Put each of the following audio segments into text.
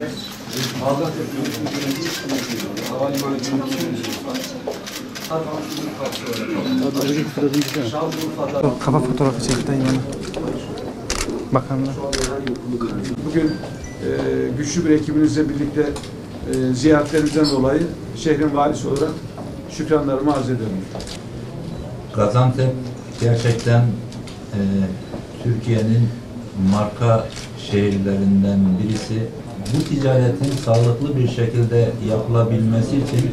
Bağdat yapıyoruz. Havalimanı Kafa fotoğrafı çekti yine. Bakanlar. Bugün güçlü bir ekibinizle birlikte ziyaretlerinizden dolayı şehrin valisi olarak şükranlarımı arz ederim. Gaziantep gerçekten Türkiye'nin marka şehirlerinden birisi. Bu ticaretin sağlıklı bir şekilde yapılabilmesi için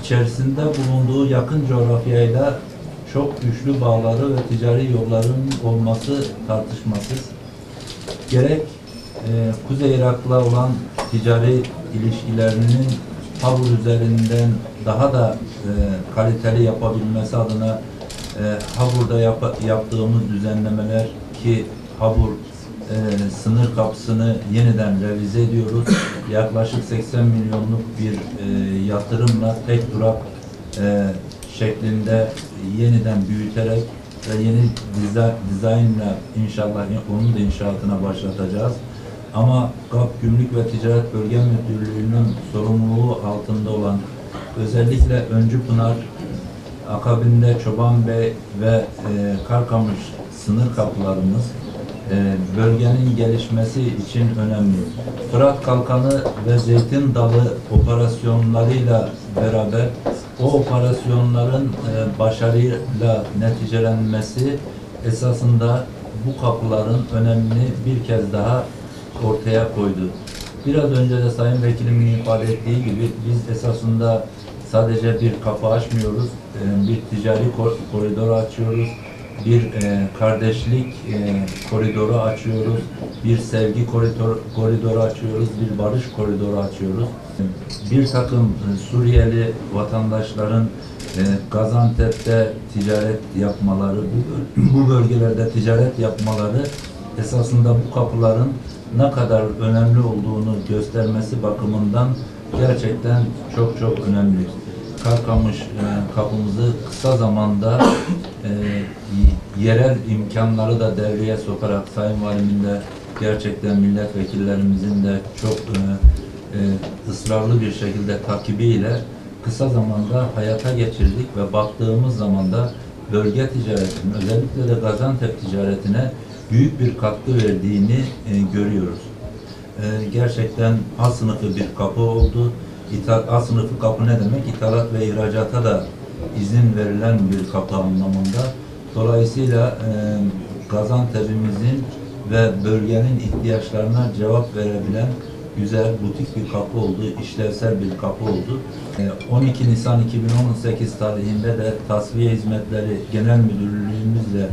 içerisinde bulunduğu yakın coğrafyayla çok güçlü bağları ve ticari yolların olması tartışmasız. Gerek Kuzey Irak'la olan ticari ilişkilerinin Habur üzerinden daha da kaliteli yapabilmesi adına Habur'da yaptığımız düzenlemeler ki Habur sınır kapısını yeniden revize ediyoruz. Yaklaşık 80 milyonluk bir yatırımla tek durak şeklinde yeniden büyüterek ve yeni dizaynla inşallah onun da inşaatına başlatacağız. Ama GAP Gümrük ve Ticaret Bölge Müdürlüğü'nün sorumluluğu altında olan özellikle Öncüpınar, akabinde Çobanbey ve Karkamış sınır kapılarımız bölgenin gelişmesi için önemli. Fırat Kalkanı ve Zeytin Dalı operasyonlarıyla beraber o operasyonların başarıyla neticelenmesi esasında bu kapıların önemini bir kez daha ortaya koydu. Biraz önce de Sayın Vekilimin ifade ettiği gibi biz esasında sadece bir kapı açmıyoruz, bir ticari koridoru açıyoruz, bir kardeşlik koridoru açıyoruz, bir sevgi koridoru açıyoruz, bir barış koridoru açıyoruz. Bir takım Suriyeli vatandaşların Gaziantep'te ticaret yapmaları, bu bölgelerde ticaret yapmaları esasında bu kapıların ne kadar önemli olduğunu göstermesi bakımından gerçekten çok çok önemli. Karkamış kapımızı kısa zamanda yerel imkanları da devreye sokarak Sayın Valimin de gerçekten milletvekillerimizin de çok ısrarlı bir şekilde takibiyle kısa zamanda hayata geçirdik ve baktığımız zaman da bölge ticaretinin özellikle de Gaziantep ticaretine büyük bir katkı verdiğini görüyoruz. Gerçekten A sınıfı bir kapı oldu. A sınıfı kapı ne demek? İthalat ve ihracata da izin verilen bir kapı anlamında. Dolayısıyla Gaziantep'imizin ve bölgenin ihtiyaçlarına cevap verebilen güzel, butik bir kapı oldu, işlevsel bir kapı oldu. 12 Nisan 2018 tarihinde de Tasfiye Hizmetleri Genel Müdürlüğümüzle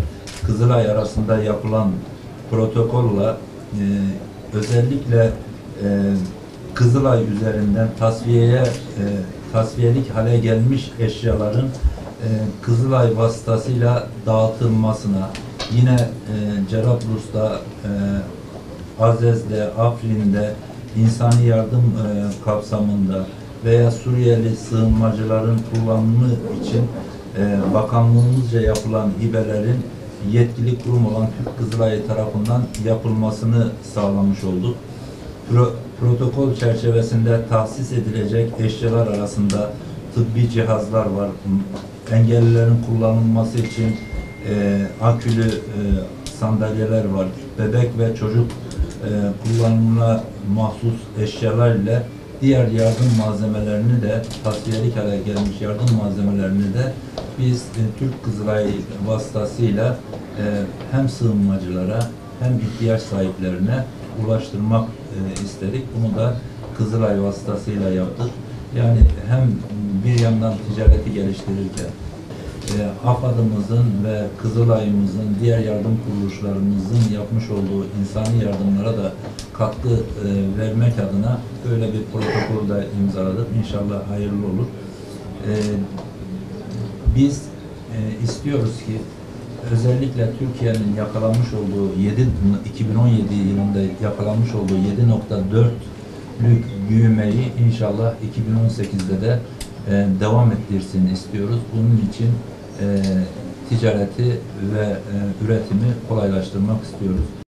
Kızılay arasında yapılan protokolla özellikle Kızılay üzerinden tasfiyelik hale gelmiş eşyaların Kızılay vasıtasıyla dağıtılmasına, yine Cerablus'ta, Azez'de, Afrin'de insani yardım kapsamında veya Suriyeli sığınmacıların kullanımı için bakanlığımızca yapılan hibelerin yetkili kurum olan Türk Kızılayı tarafından yapılmasını sağlamış olduk. Protokol çerçevesinde tahsis edilecek eşyalar arasında tıbbi cihazlar var. Engellilerin kullanılması için akülü sandalyeler var. Bebek ve çocuk kullanımına mahsus eşyalar ile diğer yardım malzemelerini de tasfiyelik hale gelmiş yardım malzemelerini de biz Türk Kızılayı vasıtasıyla hem sığınmacılara hem ihtiyaç sahiplerine ulaştırmak istedik. Bunu da Kızılay vasıtasıyla yaptık. Yani hem bir yandan ticareti geliştirirken AFAD'ımızın ve Kızılay'ımızın, diğer yardım kuruluşlarımızın yapmış olduğu insani yardımlara da katkı vermek adına böyle bir protokol da imzaladık. İnşallah hayırlı olur. Biz istiyoruz ki özellikle Türkiye'nin yakalanmış olduğu 2017 yılında yakalanmış olduğu 7.4'lük büyümeyi inşallah 2018'de de devam ettirsin istiyoruz. Bunun için ticareti ve üretimi kolaylaştırmak istiyoruz.